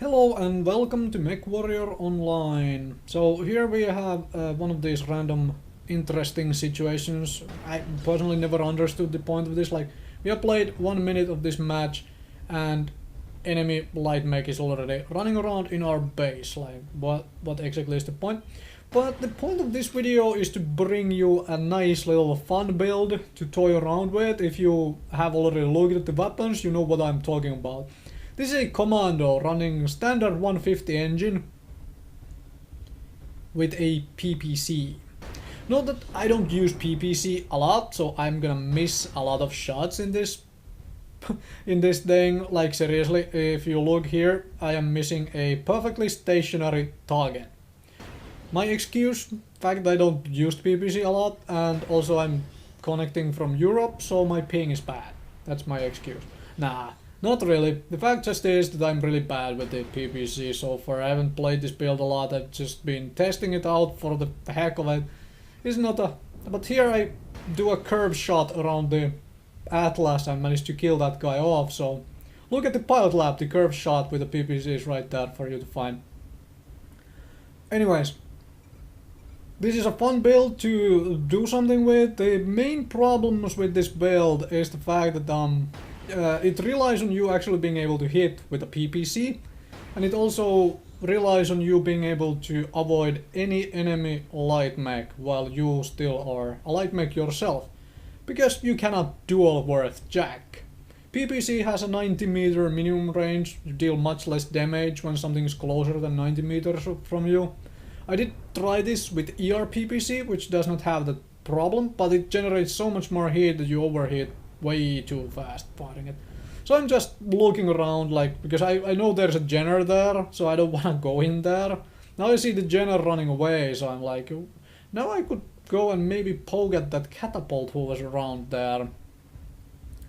Hello and welcome to Mechwarrior Online. So here we have one of these random interesting situations. I personally never understood the point of this. Like, we have played 1 minute of this match and enemy light mech is already running around in our base. Like, what exactly is the point? But the point of this video is to bring you a nice little fun build to toy around with. If you have already looked at the weapons, you know what I'm talking about. This is a Commando running standard 150 engine with a PPC. Note that I don't use PPC a lot, so I'm gonna miss a lot of shots in this in this thing. Like, seriously, if you look here, I am missing a perfectly stationary target. My excuse, fact I don't use PPC a lot, and also I'm connecting from Europe, so my ping is bad. That's my excuse. Nah. Not really. The fact just is that I'm really bad with the PPC so far. I haven't played this build a lot. I've just been testing it out for the heck of it. It's not a... But here I do a curve shot around the Atlas and managed to kill that guy off. So look at the pilot lab. The curve shot with the PPC is right there for you to find. Anyways. This is a fun build to do something with. The main problems with this build is the fact that it relies on you actually being able to hit with a PPC, and it also relies on you being able to avoid any enemy light mech while you still are a light mech yourself, because you cannot dual worth jack. PPC has a 90 meter minimum range. You deal much less damage when something is closer than 90 meters from you. I did try this with PPC, which does not have that problem, but it generates so much more heat that you overheat way too fast fighting it. So I'm just looking around, like, because I know there's a Jenner there, so I don't wanna go in there. Now I see the Jenner running away, so I'm like, now I could go and maybe poke at that catapult who was around there.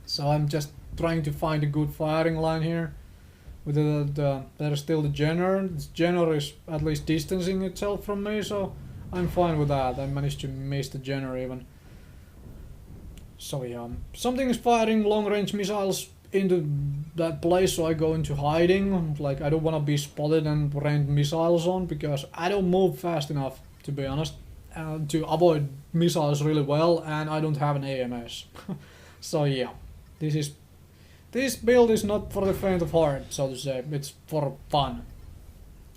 So I'm just trying to find a good firing line here. With there's still the Jenner. This Jenner is at least distancing itself from me, so I'm fine with that. I managed to miss the Jenner even. So yeah, something is firing long-range missiles into that place, so I go into hiding. Like, I don't want to be spotted and rained missiles on, because I don't move fast enough, to be honest, to avoid missiles really well, and I don't have an AMS. So yeah, this build is not for the faint of heart, so to say. It's for fun.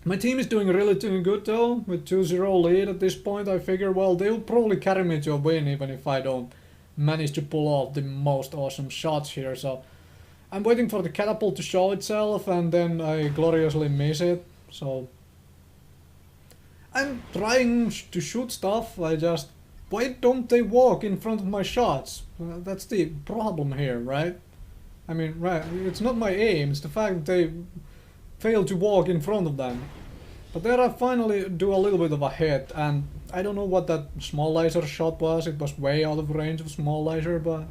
My team is doing good though, with 2-0 lead at this point. I figure, well, they'll probably carry me to a win even if I don't manage to pull off the most awesome shots here. So I'm waiting for the catapult to show itself, and then I gloriously miss it. So I'm trying to shoot stuff. Why don't they walk in front of my shots? That's the problem here, right? I mean, right, it's not my aim, it's the fact that they fail to walk in front of them. But there I finally do a little bit of a hit, and I don't know what that small laser shot was. It was way out of range of small laser, but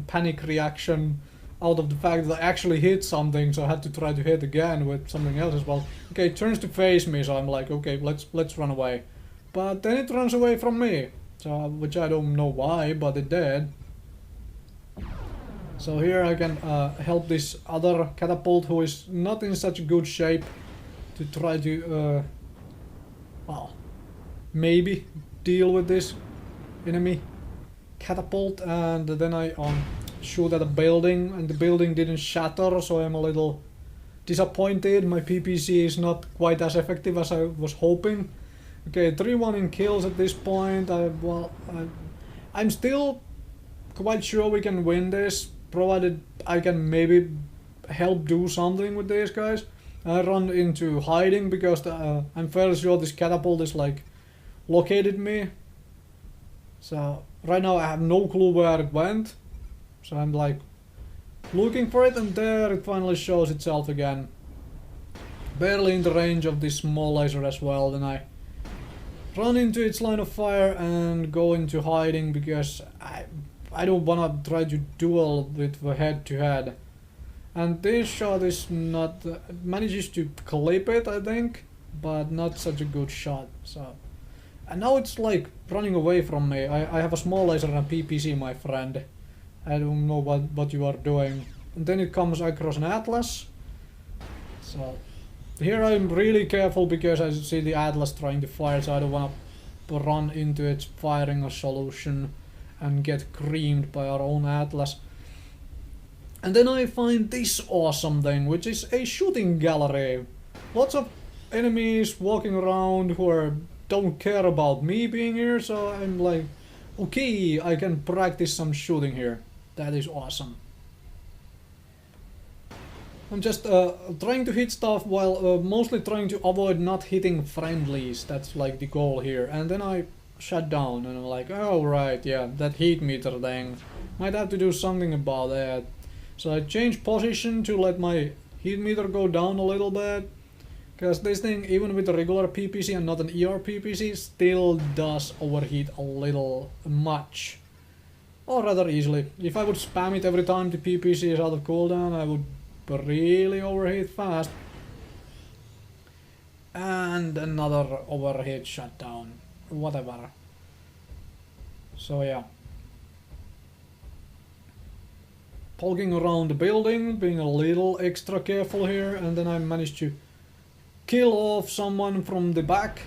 panic reaction out of the fact that I actually hit something, so I had to try to hit again with something else as well. Okay, it turns to face me, so I'm like, okay, let's run away. But then it runs away from me, so which I don't know why, but it did. So here I can help this other catapult who is not in such good shape to try to, well, maybe deal with this enemy catapult. And then I shoot at a building, and the building didn't shatter, so I'm a little disappointed. My PPC is not quite as effective as I was hoping. Okay, 3-1 in kills at this point. I'm still quite sure we can win this, provided I can maybe help do something with these guys. I run into hiding because I'm fairly sure this catapult is like located me. So right now I have no clue where it went. So I'm like looking for it, and there it finally shows itself again. Barely in the range of this small laser as well. Then I run into its line of fire and go into hiding because I don't wanna try to duel with head to head. And this shot is not... manages to clip it, I think, but not such a good shot. So, and now it's like running away from me. I have a small laser and a PPC, my friend. I don't know what you are doing. and then it comes across an atlas. So here I'm really careful because I see the atlas trying to fire, so I don't want to run into its firing a solution and get creamed by our own atlas. And then I find this awesome thing, which is a shooting gallery. Lots of enemies walking around who don't care about me being here, so I'm like, okay, I can practice some shooting here. That is awesome. I'm just trying to hit stuff while mostly trying to avoid not hitting friendlies. That's like the goal here. And then I shut down and I'm like, oh right, yeah, that heat meter thing. Might have to do something about that. So I changed position to let my heat meter go down a little bit. Because this thing, even with a regular PPC and not an ER PPC, still does overheat a little much. Or rather easily. If I would spam it every time the PPC is out of cooldown, I would really overheat fast. And another overheat shutdown. Whatever. So yeah. Poking around the building, being a little extra careful here, and then I managed to kill off someone from the back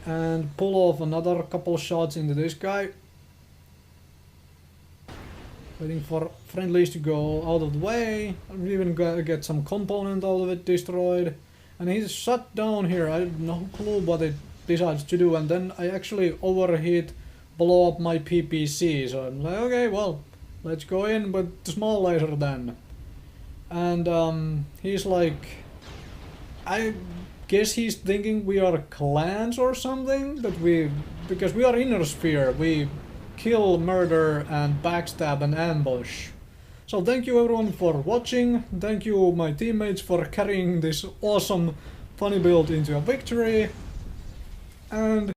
and pull off another couple shots into this guy. Waiting for friendlies to go out of the way. I'm even gonna get some component out of it destroyed. And he's shut down here. I have no clue what it decides to do. And then I actually overheat, blow up my PPC. So I'm like, okay, well, let's go in with the small laser then. And he's like, I guess he's thinking we are clans or something. Because we are inner sphere. We kill, murder, and backstab and ambush. So thank you everyone for watching. Thank you my teammates for carrying this awesome funny build into a victory. And